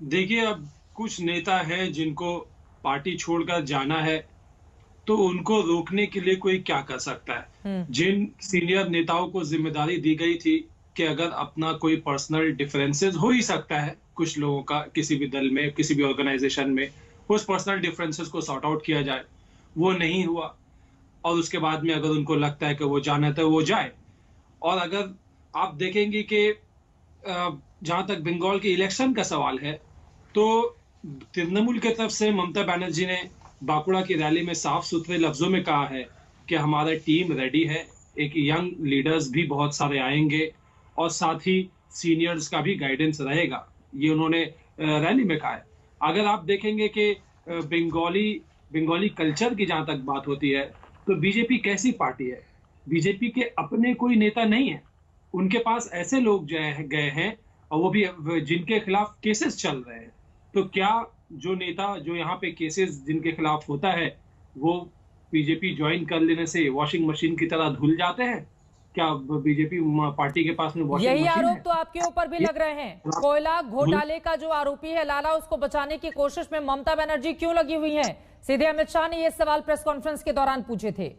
देखिए, अब कुछ नेता हैं जिनको पार्टी छोड़कर जाना है, तो उनको रोकने के लिए कोई क्या कर सकता है? हुँ। जिन सीनियर नेताओं को ज़िम्मेदारी दी गई थी कि अगर अपना कोई पर्सनल डिफरेंसेस हो ही सकता है, कुछ लोगों का किसी भी दल में, किसी भी ऑर्गनाइज़ेशन में, उस पर्सनल डिफरेंसेस को सॉर्ट आउट किया जाए, वो नहीं हुआ और उसके बाद में अगर उनको लगता है कि वो जाना है, तो वो जाए। और अगर आप देखेंगे कि जहाँ तक बंगाल के इलेक्शन का सवाल है, तो तृणमूल की तरफ से ममता बनर्जी ने बांकुड़ा की रैली में साफ-सुथरे लफ्ज़ों में कहा है कि हमारा टीम रेडी है, एक यंग लीडर्स भी बहुत सारे आएँगे और साथ ही सीनियर्स का भी गाइडेंस रहेगा। ये उन्होंने रैली में कहा है। अगर आप देखेंगे कि बंगाली बंगाली कल्चर की जहाँ तक बात होती है, तो बीजेपी कैसी पार्टी है? बीजेपी के अपने कोई नेता नहीं है। उनके पास ऐसे लोग जो है गए हैं और वो भी जिनके खिलाफ केसेस चल रहे हैं। तो क्या जो नेता जो यहाँ पे केसेस जिनके खिलाफ होता है, वो बीजेपी ज्वाइन कर लेने से वॉशिंग मशीन की तरह धुल जाते हैं? क्या बीजेपी पार्टी के पास में वॉशिंग यही मशीन आरोप है? तो आपके ऊपर भी लग रहे हैं। कोयला धुल घोटाले का जो आरोपी है लाला, उसको बचाने की कोशिश में ममता बनर्जी क्यों लगी हुई हैं? सीधे अमित शाह ने ये सवाल प्रेस कॉन्फ्रेंस के दौरान पूछे थे।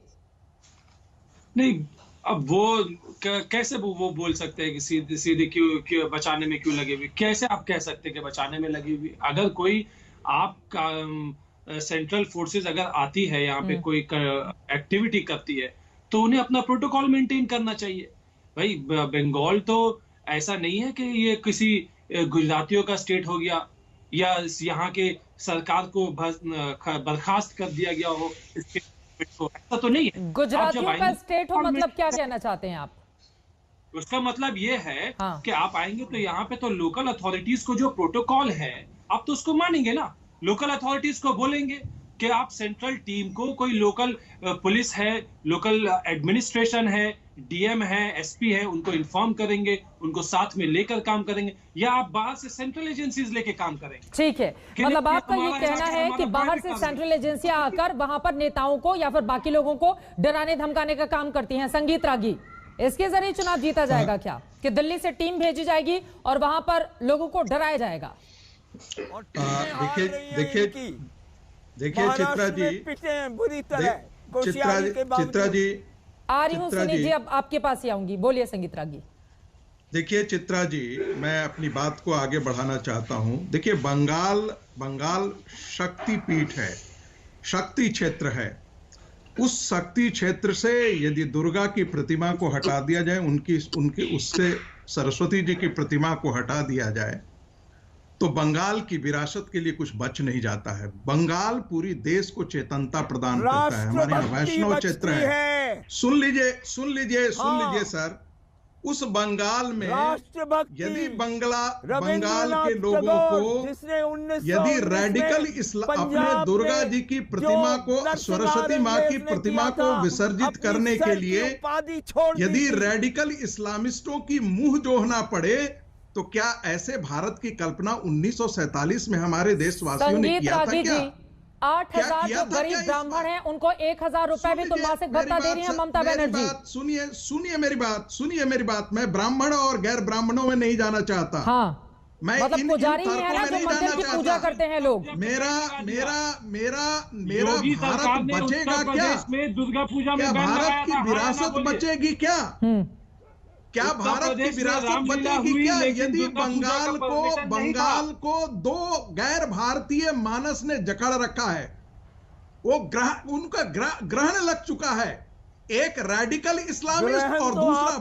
नहीं, अब वो कैसे वो बोल सकते हैं कि सीधे सीधे क्यों बचाने में क्यों लगे हुए? कैसे आप कह सकते हैं कि बचाने में लगी हुई? अगर कोई आपका सेंट्रल फोर्सेस अगर आती है यहाँ पे कोई एक्टिविटी करती है, तो उन्हें अपना प्रोटोकॉल मेंटेन करना चाहिए। भाई बंगाल तो ऐसा नहीं है कि ये किसी गुजरातियों का स्टेट हो गया या यहाँ के सरकार को बर्खास्त कर दिया गया हो इसके को, ऐसा तो नहीं है। आप जब गुजरातियों का आएंगे स्टेट हो मतलब क्या कहना चाहते हैं आप? उसका मतलब ये है हाँ। कि आप आएंगे तो यहाँ पे तो लोकल अथॉरिटीज को जो प्रोटोकॉल है, आप तो उसको मानेंगे ना। लोकल अथॉरिटीज को बोलेंगे कि आप सेंट्रल टीम को, कोई लोकल पुलिस है, लोकल एडमिनिस्ट्रेशन है, डीएम है, एसपी है, उनको इन्फॉर्म करेंगे, उनको साथ में लेकर काम करेंगे, या आप बाहर से सेंट्रल एजेंसीज लेके काम करेंगे। ठीक है, मतलब आपका ये कहना है कि बाहर से सेंट्रल एजेंसियां आकर वहां पर नेताओं को या फिर बाकी लोगों को डराने धमकाने का काम करती हैं। संगीत रागी, इसके जरिए चुनाव जीता जाएगा क्या? कि दिल्ली से टीम भेजी जाएगी और वहां पर लोगों को डराया जाएगा? देखिए देखिए देखिए चित्रा जी, बुरी तरह चित्रा जी आ रही हूँ सुनी जी, अब आपके पास ही आऊंगी। बोलिए संगीत रागी। देखिए चित्रा जी, मैं अपनी बात को आगे बढ़ाना चाहता हूं। देखिए बंगाल शक्ति पीठ है, शक्ति क्षेत्र है। उस शक्ति क्षेत्र से यदि दुर्गा की प्रतिमा को हटा दिया जाए, उनकी उससे सरस्वती जी की प्रतिमा को हटा दिया जाए, तो बंगाल की विरासत के लिए कुछ बच नहीं जाता है। बंगाल पूरी देश को चेतनता प्रदान करता है। हमारे यहाँ वैष्णव क्षेत्र है। सुन लीजिए सर, उस बंगाल में यदि बंगाल के लोगों को यदि रेडिकल अपने दुर्गा जी की प्रतिमा को, सरस्वती माँ की प्रतिमा को विसर्जित करने के लिए यदि रेडिकल इस्लामिस्टों की मुंह जोहना पड़े, तो क्या ऐसे भारत की कल्पना 1947 में हमारे देशवासियों ने किया था क्या? 8,000 जो गरीब ब्राह्मण हैं उनको 1,000 रुपए भी तो मासिक भत्ता दे रही है ममता बनर्जी। सुनिए मेरी बात। मैं ब्राह्मण और गैर ब्राह्मणों में नहीं जाना चाहता। हाँ, मैं मतलब पुजारी है ना जो मंदिर की पूजा करते हैं लोग। मेरा भारत बचेगा क्या? दुर्गा पूजा में भारत की विरासत बचेगी क्या? क्या भारत की विरासत बचेगी क्या यदि बंगाल को दो गैर भारतीय मानस ने जकड़ रखा है? वो उनका ग्रहण लग चुका है। एक रेडिकल इस्लामिस्ट और दूसरा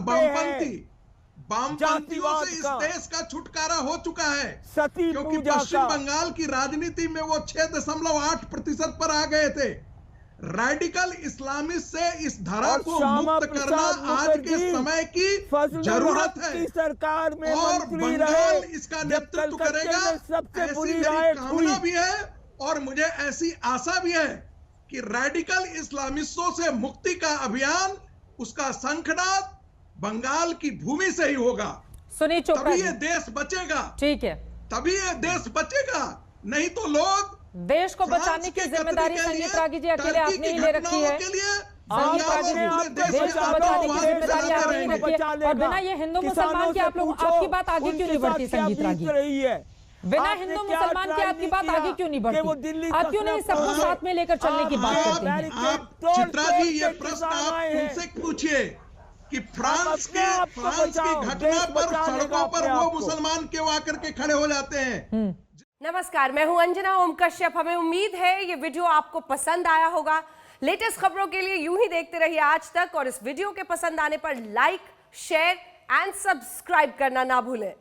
वामपंथियों से इस देश का छुटकारा हो चुका है, क्योंकि पश्चिम बंगाल की राजनीति में वो 6.8% पर आ गए थे। रेडिकल इस्लामिस्ट से इस धरा को मुक्त करना आज के समय की जरूरत है सरकार में और बंगाल इसका नेतृत्व करेगा। ऐसी मेरी कामना भी है और मुझे ऐसी आशा भी है कि रेडिकल इस्लामिस्टों से मुक्ति का अभियान, उसका शंखनाद बंगाल की भूमि से ही होगा। सुनील चोपड़ा, तभी ये देश बचेगा। ठीक है, तभी ये देश बचेगा, नहीं तो लोग देश को बचाने की जिम्मेदारी संगीत रागी जी अकेले आपने ही ले रखी है। संगीत रागी जी, देश को बचाने की जिम्मेदारी आपने ही रखी है और बिना ये हिंदू मुसलमान के आप लोग, आपकी बात आगे क्यों नहीं बढ़ती संगीत रागी? बिना आपने हिंदू क्या मुसलमान की ट्राई आपकी नहीं बात किया आगे क्यों नहीं कि वो बढ़ती? दिल्ली आप क्यों नहीं सबको तक साथ में लेकर चलने की बात करते हैं? आप चित्रा जी ये प्रश्न आप उनसे पूछिए कि फ्रांस अपने आप को की बचाओ, घटना देश पर बचा लेगा सड़कों पर अपने वो आप को। मुसलमान क्यों आकर के खड़े हो जाते हैं? नमस्कार, मैं हूं अंजना ओम कश्यप। हमें उम्मीद है ये वीडियो आपको पसंद आया होगा। लेटेस्ट खबरों के लिए यूं ही देखते रहिए आज तक, और इस वीडियो के पसंद आने पर लाइक, शेयर एंड सब्सक्राइब करना ना भूलें।